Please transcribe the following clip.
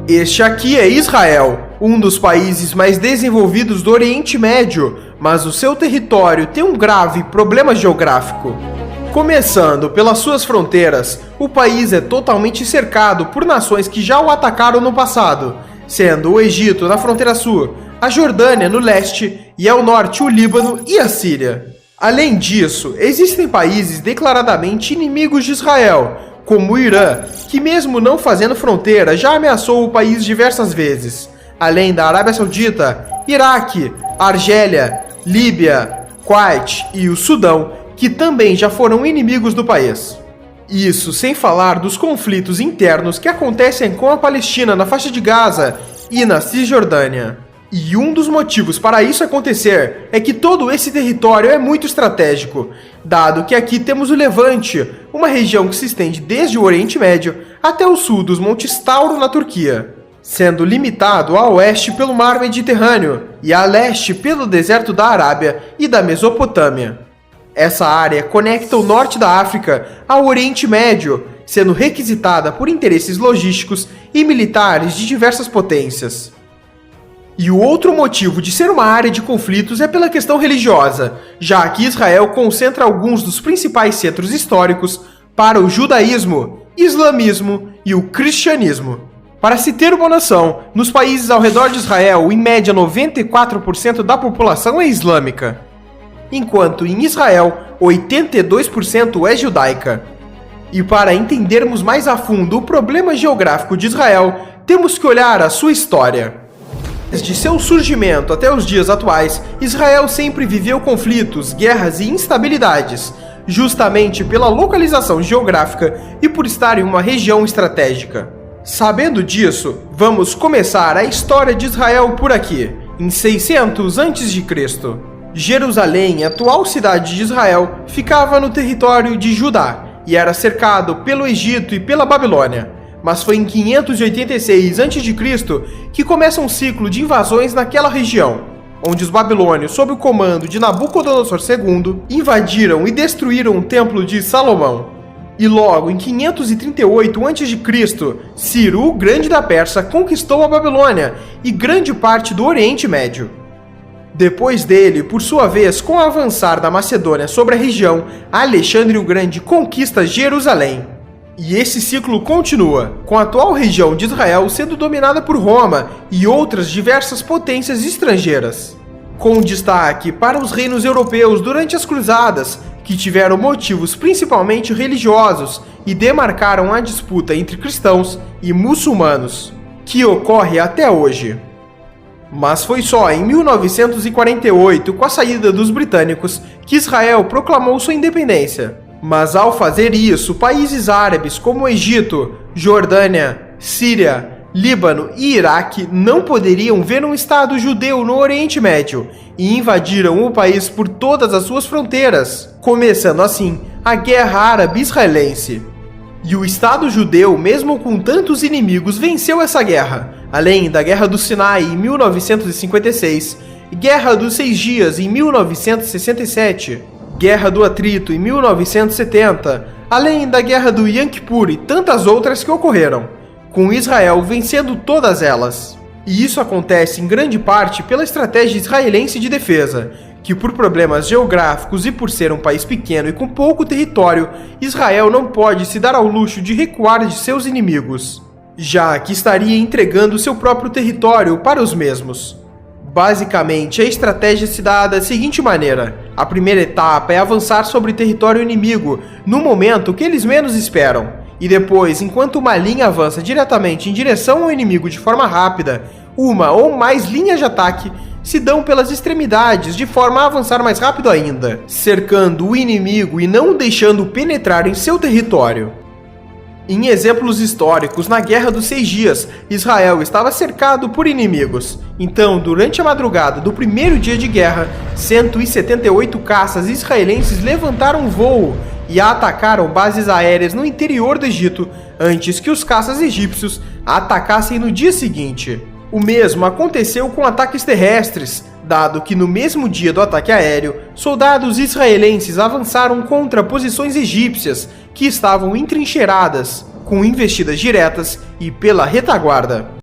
Este aqui é Israel, um dos países mais desenvolvidos do Oriente Médio, mas o seu território tem um grave problema geográfico. Começando pelas suas fronteiras, o país é totalmente cercado por nações que já o atacaram no passado, sendo o Egito na fronteira sul, a Jordânia no leste e ao norte o Líbano e a Síria. Além disso, existem países declaradamente inimigos de Israel, como o Irã, que mesmo não fazendo fronteira já ameaçou o país diversas vezes, além da Arábia Saudita, Iraque, Argélia, Líbia, Kuwait e o Sudão, que também já foram inimigos do país. Isso sem falar dos conflitos internos que acontecem com a Palestina na faixa de Gaza e na Cisjordânia. E um dos motivos para isso acontecer é que todo esse território é muito estratégico, dado que aqui temos o Levante, uma região que se estende desde o Oriente Médio até o sul dos Montes Tauro na Turquia, sendo limitado a oeste pelo Mar Mediterrâneo e a leste pelo deserto da Arábia e da Mesopotâmia. Essa área conecta o norte da África ao Oriente Médio, sendo requisitada por interesses logísticos e militares de diversas potências. E o outro motivo de ser uma área de conflitos é pela questão religiosa, já que Israel concentra alguns dos principais centros históricos para o judaísmo, islamismo e o cristianismo. Para se ter uma noção, nos países ao redor de Israel, em média 94% da população é islâmica, enquanto em Israel 82% é judaica. E para entendermos mais a fundo o problema geográfico de Israel, temos que olhar a sua história. Desde seu surgimento até os dias atuais, Israel sempre viveu conflitos, guerras e instabilidades, justamente pela localização geográfica e por estar em uma região estratégica. Sabendo disso, vamos começar a história de Israel por aqui, em 600 a.C. Jerusalém, atual cidade de Israel, ficava no território de Judá e era cercado pelo Egito e pela Babilônia. Mas foi em 586 a.C. que começa um ciclo de invasões naquela região, onde os babilônios, sob o comando de Nabucodonosor II, invadiram e destruíram o Templo de Salomão. E logo em 538 a.C., Ciro o Grande da Pérsia conquistou a Babilônia e grande parte do Oriente Médio. Depois dele, por sua vez, com o avançar da Macedônia sobre a região, Alexandre o Grande conquista Jerusalém. E esse ciclo continua, com a atual região de Israel sendo dominada por Roma e outras diversas potências estrangeiras, com destaque para os reinos europeus durante as Cruzadas, que tiveram motivos principalmente religiosos e demarcaram a disputa entre cristãos e muçulmanos, que ocorre até hoje. Mas foi só em 1948, com a saída dos britânicos, que Israel proclamou sua independência. Mas ao fazer isso, países árabes como Egito, Jordânia, Síria, Líbano e Iraque não poderiam ver um Estado judeu no Oriente Médio e invadiram o país por todas as suas fronteiras, começando assim a Guerra Árabe-Israelense. E o Estado judeu, mesmo com tantos inimigos, venceu essa guerra, além da Guerra do Sinai em 1956, Guerra dos 6 Dias em 1967, Guerra do Atrito em 1970, além da Guerra do Yom Kippur e tantas outras que ocorreram, com Israel vencendo todas elas. E isso acontece em grande parte pela estratégia israelense de defesa, que por problemas geográficos e por ser um país pequeno e com pouco território, Israel não pode se dar ao luxo de recuar de seus inimigos, já que estaria entregando seu próprio território para os mesmos. Basicamente, a estratégia se dá da seguinte maneira: a primeira etapa é avançar sobre território inimigo no momento que eles menos esperam, e depois, enquanto uma linha avança diretamente em direção ao inimigo de forma rápida, uma ou mais linhas de ataque se dão pelas extremidades de forma a avançar mais rápido ainda, cercando o inimigo e não deixando penetrar em seu território. Em exemplos históricos, na Guerra dos 6 Dias, Israel estava cercado por inimigos. Então, durante a madrugada do primeiro dia de guerra, 178 caças israelenses levantaram voo e atacaram bases aéreas no interior do Egito, antes que os caças egípcios atacassem no dia seguinte. O mesmo aconteceu com ataques terrestres, dado que no mesmo dia do ataque aéreo, soldados israelenses avançaram contra posições egípcias que estavam entrincheiradas, com investidas diretas e pela retaguarda.